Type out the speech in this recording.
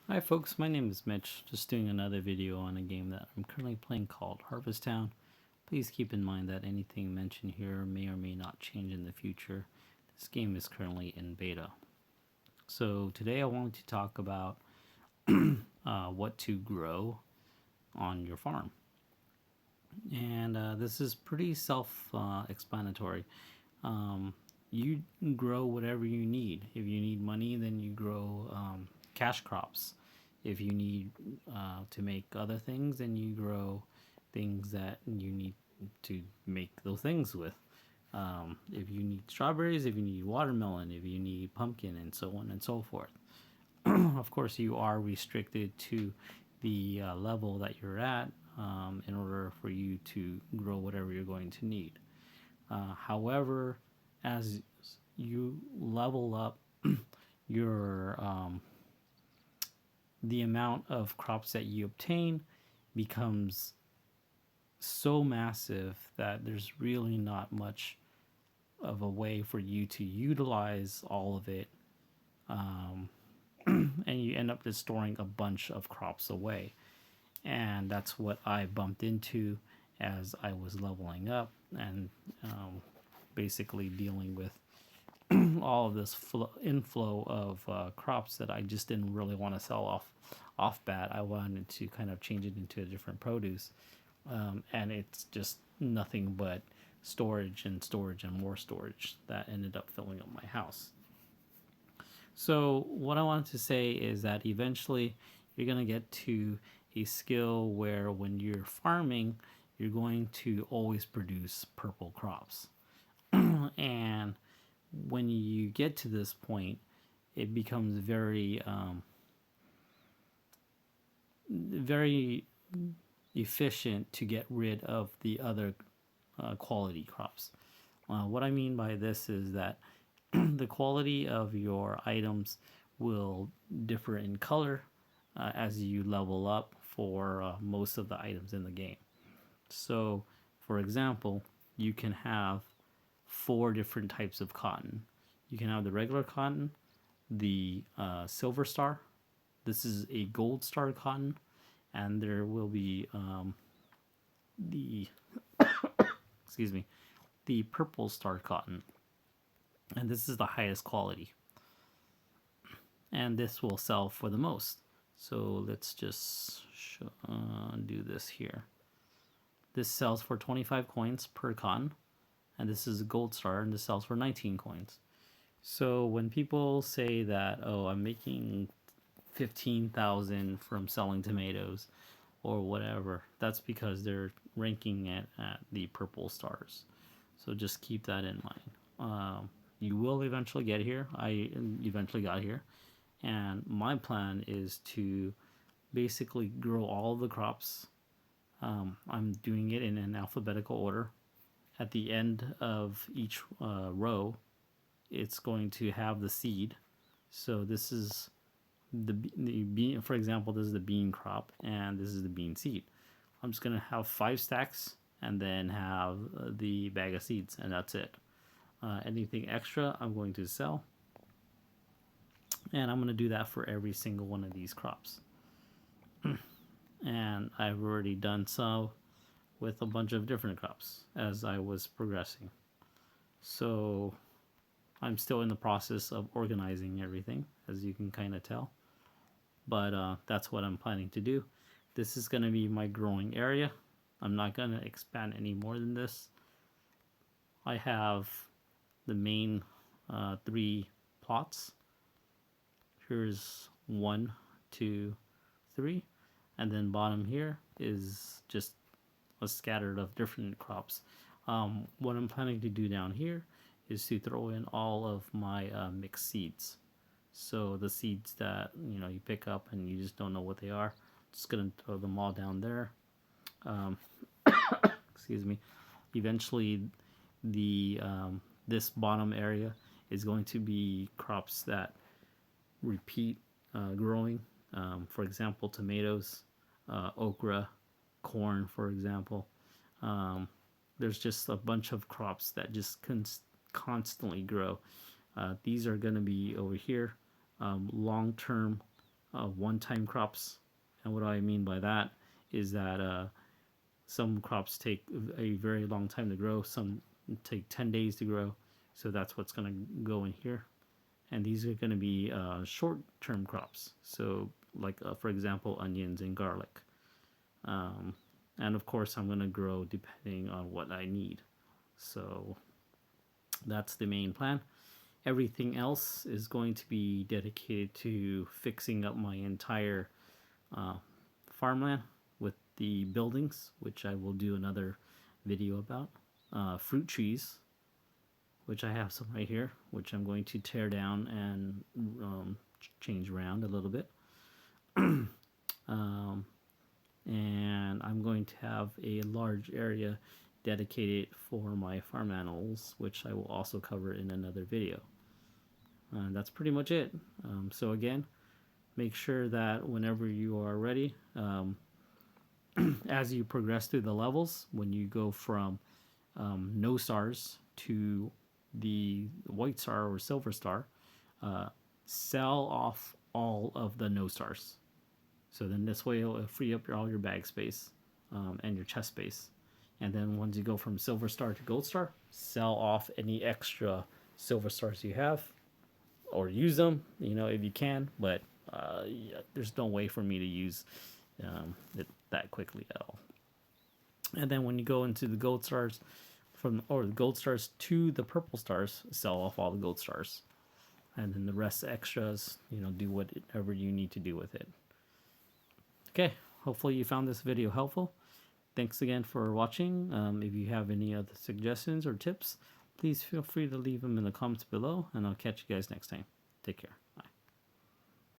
Hi folks, my name is Mitch, just doing another video on a game that I'm currently playing called Harvest Town. Please keep in mind that anything mentioned here may or may not change in the future. This game is currently in beta. So today I wanted to talk about what to grow on your farm. And this is pretty self-explanatory. You grow whatever you need. If you need money, then you grow cash crops. If you need to make other things, then you grow things that you need to make those things with. If you need strawberries, if you need watermelon, if you need pumpkin, and so on and so forth. Of course, you are restricted to the level that you're at in order for you to grow whatever you're going to need. However, as you level up your the amount of crops that you obtain becomes so massive that there's really not much of a way for you to utilize all of it, and you end up just storing a bunch of crops away. And that's what I bumped into as I was leveling up and basically dealing with all of this inflow of crops that I just didn't really want to sell off bat. I wanted to kind of change it into a different produce, and it's just nothing but storage and storage and more storage that ended up filling up my house. So what I wanted to say is that eventually you're going to get to a skill where when you're farming, you're going to always produce purple crops. And when you get to this point, it becomes very efficient to get rid of the other quality crops. What I mean by this is that the quality of your items will differ in color as you level up for most of the items in the game. So, for example, you can have four different types of cotton. You can have the regular cotton, the silver star. This is a gold star cotton, and there will be the excuse me, the purple star cotton, and this is the highest quality, and this will sell for the most. So let's just do this here. This sells for 25 coins per cotton, and this is a gold star, and this sells for 19 coins. So when people say that, oh, I'm making 15,000 from selling tomatoes or whatever, that's because they're ranking it at the purple stars. So just keep that in mind. You will eventually get here. I eventually got here, and my plan is to basically grow all of the crops. I'm doing it in an alphabetical order. At the end of each row, it's going to have the seed. So this is the bean. For example, this is the bean crop, and this is the bean seed. I'm just gonna have 5 stacks, and then have the bag of seeds, and that's it. Anything extra, I'm going to sell, and I'm gonna do that for every single one of these crops. And I've already done so with a bunch of different crops as I was progressing. So I'm still in the process of organizing everything, as you can kind of tell. But that's what I'm planning to do. This is going to be my growing area. I'm not going to expand any more than this. I have the main 3 plots. Here's 1, 2, 3. And then bottom here is just a scattered of different crops. What I'm planning to do down here is to throw in all of my mixed seeds. So the seeds that you pick up and you just don't know what they are, just gonna throw them all down there. Um, excuse me. Eventually, the this bottom area is going to be crops that repeat growing. For example, tomatoes, okra, corn, for example. There's just a bunch of crops that just constantly grow. These are going to be over here long-term one-time crops. And what do I mean by that is that some crops take a very long time to grow, some take 10 days to grow. So that's what's going to go in here. And these are going to be short-term crops. So like, for example, onions and garlic. And of course, I'm going to grow depending on what I need. So that's the main plan. Everything else is going to be dedicated to fixing up my entire farmland with the buildings, which I will do another video about. Fruit trees, which I have some right here, which I'm going to tear down and change around a little bit. And I'm going to have a large area dedicated for my farm animals, which I will also cover in another video. That's pretty much it. So again, make sure that whenever you are ready, as you progress through the levels, when you go from no stars to the white star or silver star, sell off all of the no stars. So then this way it'll free up all your bag space and your chest space. And then once you go from silver star to gold star, sell off any extra silver stars you have, or use them, if you can. But yeah, there's no way for me to use it that quickly at all. And then when you go into the gold stars, the gold stars to the purple stars, sell off all the gold stars. And then the rest extras, do whatever you need to do with it. Okay, hopefully you found this video helpful. Thanks again for watching. If you have any other suggestions or tips, please feel free to leave them in the comments below, and I'll catch you guys next time. Take care.